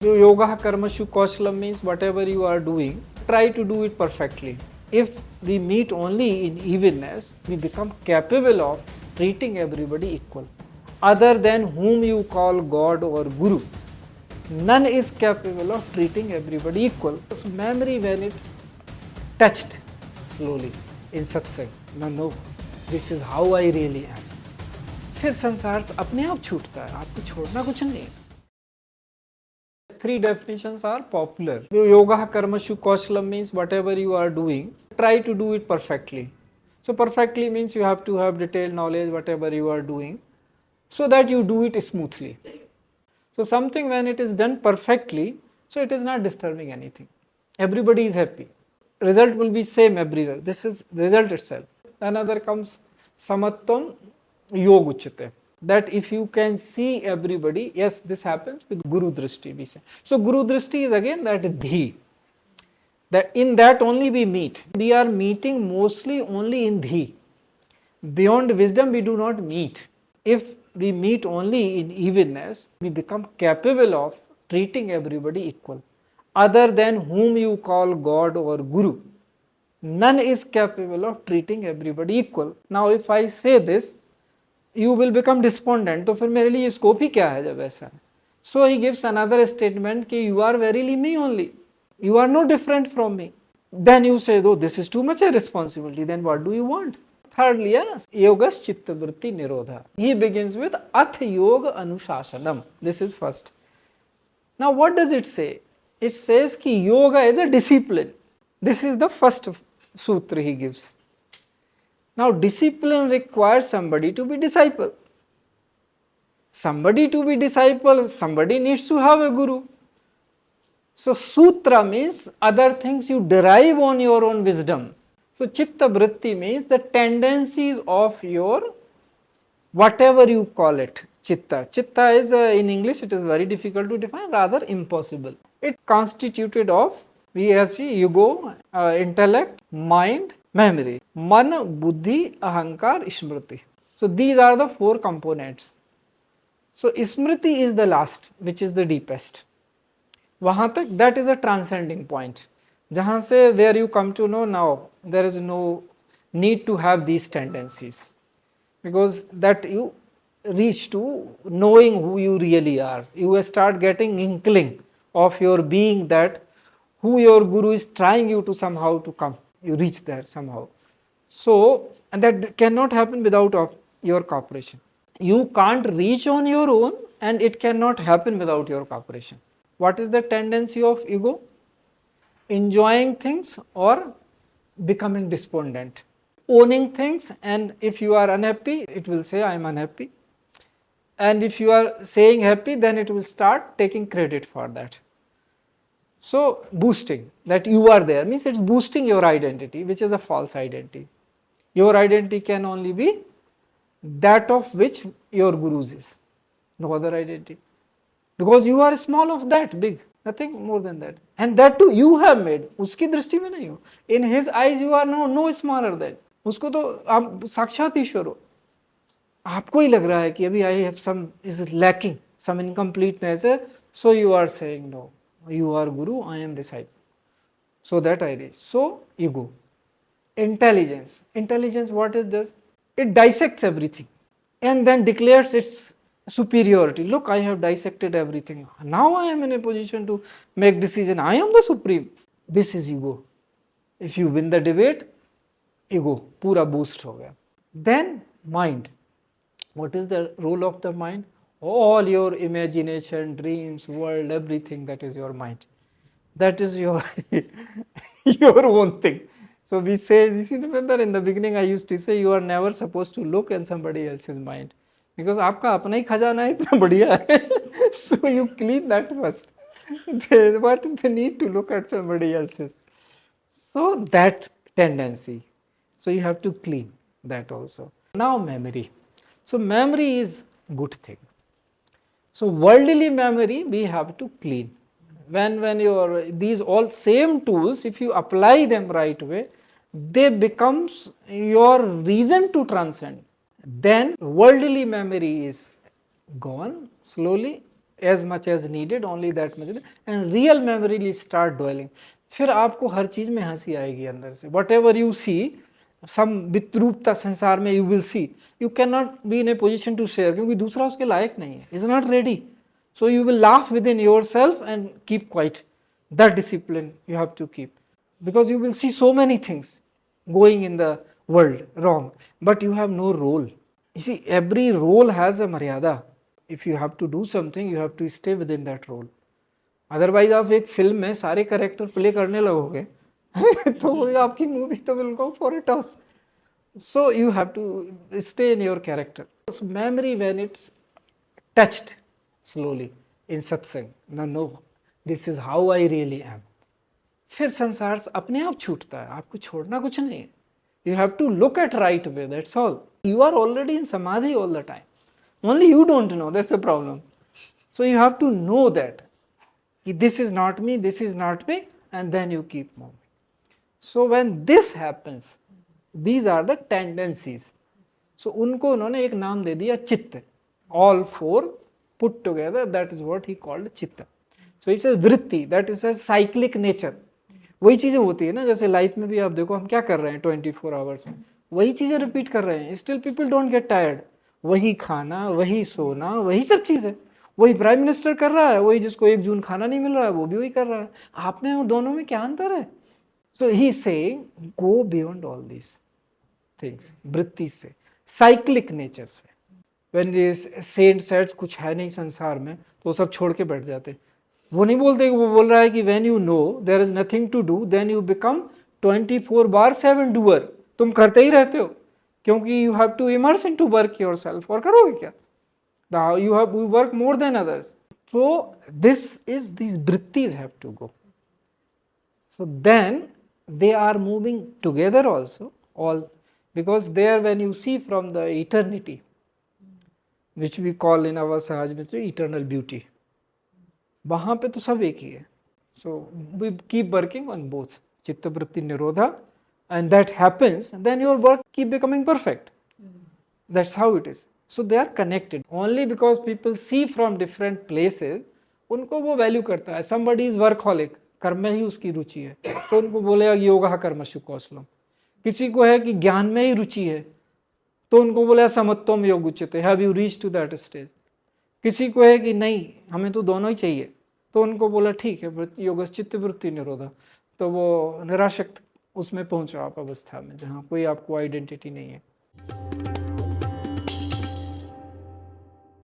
Yoga karmashu kausalam means whatever you are doing, try to do it perfectly. If we meet only in evenness, we become capable of treating everybody equal. Other than whom you call God or Guru, none is capable of treating everybody equal. So memory, when it's touched slowly in satsang, no, this is how I really am, फिर संसार अपने आप छूटता है, आपको छोड़ना कुछ नहीं. Three definitions are popular. Yoga karmashu kausalam means whatever you are doing, try to do it perfectly. So perfectly means you have to have detailed knowledge whatever you are doing so that you do it smoothly. So something when it is done perfectly, so it is not disturbing anything. Everybody is happy. Result will be same everywhere. This is the result itself. Another comes samatvam yoga uchyate. That if you can see everybody, yes, this happens with Guru Drishti, we say. So Guru Drishti is again that dhi. That in that only we meet. We are meeting mostly only in dhi. Beyond wisdom we do not meet. If we meet only in evenness, we become capable of treating everybody equal. Other than whom you call God or Guru, none is capable of treating everybody equal. Now if I say this, you will become despondent. तो फिर मेरे लिए scope ही क्या है जब ऐसा है. So he gives another statement कि you are verily me only. You are no different from me. Then you say, though this is too much a responsibility, then what do you want? Thirdly, yogas chitta vritti nirodha. He begins with ath yoga anushasanam. This is first. Now what does it say? It says कि yoga is a discipline. This is the first sutra he gives. Now discipline requires somebody to be disciple. Somebody to be disciple, somebody needs to have a guru. So sutra means other things you derive on your own wisdom. So chitta vritti means the tendencies of your whatever you call it. Chitta. Chitta is in English it is very difficult to define, rather impossible. It constituted of, we have see ego, intellect, mind, memory. Mana, buddhi, ahankar, smriti. So these are the four components. So smriti is the last, which is the deepest. वहाँ तक that is a transcending point. जहाँ से there you come to know now there is no need to have these tendencies, because that you reach to knowing who you really are. You start getting inkling of your being, that who your guru is trying you to somehow to come. You reach there somehow. So, and that cannot happen without your cooperation. You can't reach on your own, and it cannot happen without your cooperation. What is the tendency of ego? Enjoying things or becoming despondent. Owning things, and if you are unhappy, it will say I am unhappy. And if you are saying happy, then it will start taking credit for that. So boosting, that you are there means it's boosting your identity, which is a false identity. Your identity can only be that of which your gurus is, no other identity. Because you are small of that, big, nothing more than that. And that too you have made, उसकी दृष्टि में नहीं हो. In his eyes you are no smaller than. उसको तो आप साक्षात ईश्वर हो. आपको ही लग रहा है कि अभी I have some is lacking, some incompleteness, so you are saying no. You are guru, I am disciple. So that I reach. So ego. Intelligence. Intelligence what it does? It dissects everything and then declares its superiority. Look, I have dissected everything. Now I am in a position to make decision. I am the supreme. This is ego. If you win the debate, ego पूरा boost हो गया. Then mind. What is the role of the mind? All your imagination, dreams, world, everything, that is your mind. That is your your own thing. So we say, you remember in the beginning I used to say you are never supposed to look in somebody else's mind, because आपका अपना ही खजाना इतना बढ़िया है. So you clean that first. What is the need to look at somebody else's? So that tendency. So you have to clean that also. Now memory. So memory is good thing. So worldly memory we have to clean. When your these all same tools, if you apply them right way, they becomes your reason to transcend. Then worldly memory is gone slowly, as much as needed, only that much, and real memory will start dwelling. फिर आपको हर चीज में हंसी आएगी अंदर से. Whatever you see, some विद्रूपता संसार में you will see, you cannot be in a position to share, क्योंकि दूसरा उसके लायक नहीं है, is not ready. So you will laugh within yourself and keep quiet. That discipline you have to keep, because you will see so many things going in the world wrong, but you have no role. You see, every role has a maryada. If you have to do something, you have to stay within that role. Otherwise आप एक film में सारे character play करने लगोगे तो आपकी movie तो will go for a toss. So you have to stay in your character. Memory when it's touched slowly in satsang, no this is how I really am, फिर संसार अपने आप छूटता है, आपको छोड़ना कुछ नहीं है. You have to look at right way, that's all. You are already in samadhi all the time. Only you don't know, that's the problem. So you have to know that this is not me, this is not me, and then you keep moving. So when this happens, these are the tendencies. So उनको उन्होंने एक नाम दे दिया चित्त. All four put together, that is what he called चित्त. So it's a vritti, that is a cyclic nature. वही चीज़ें होती है ना, जैसे लाइफ में भी आप देखो हम क्या कर रहे हैं 24 आवर्स में, वही चीज़ें रिपीट कर रहे हैं. Still people don't get tired. वही खाना, वही सोना, वही सब चीज़ें. वही प्राइम मिनिस्टर कर रहा है, वही जिसको 1 जून खाना नहीं मिल रहा है वो भी वही कर रहा है. आप में और दोनों में क्या अंतर है? So he saying go beyond all this things, वृत्ति से, साइक्लिक नेचर से. व्हेन ये सेंट सेट्स कुछ है नहीं संसार में तो वो सब छोड़ के बैठ जाते. वो नहीं बोलते, वो बोल रहा है कि when you know there is nothing to do then you become 24/7 doer. तुम करते ही रहते हो क्योंकि you have to immerse into work yourself. और करोगे क्या? You work more than others. So these vrittis have to go. So then they are moving together also, all, because there when you see from the eternity, which we call in our Sahaj Mitra eternal beauty, वहाँ पे तो सब एक ही है. So we keep working on both chitta vritti nirodha, and that happens, and then your work keep becoming perfect. That's how it is. So they are connected. Only because people see from different places, उनको वो value करता है. Somebody is workaholic, कर्म में ही उसकी रुचि है तो उनको बोलेगा योगा कर्मसु कौशलम. किसी को है कि ज्ञान में ही रुचि है तो उनको बोलेगा समत्वम योग उच्यते, have you reach to that stage. किसी को है कि नहीं हमें तो दोनों ही चाहिए तो उनको बोला ठीक है योग चित्त वृत्ति निरोधा, तो वो निराशक्त उसमें पहुंचो आप अवस्था में जहाँ कोई आपको आइडेंटिटी नहीं है.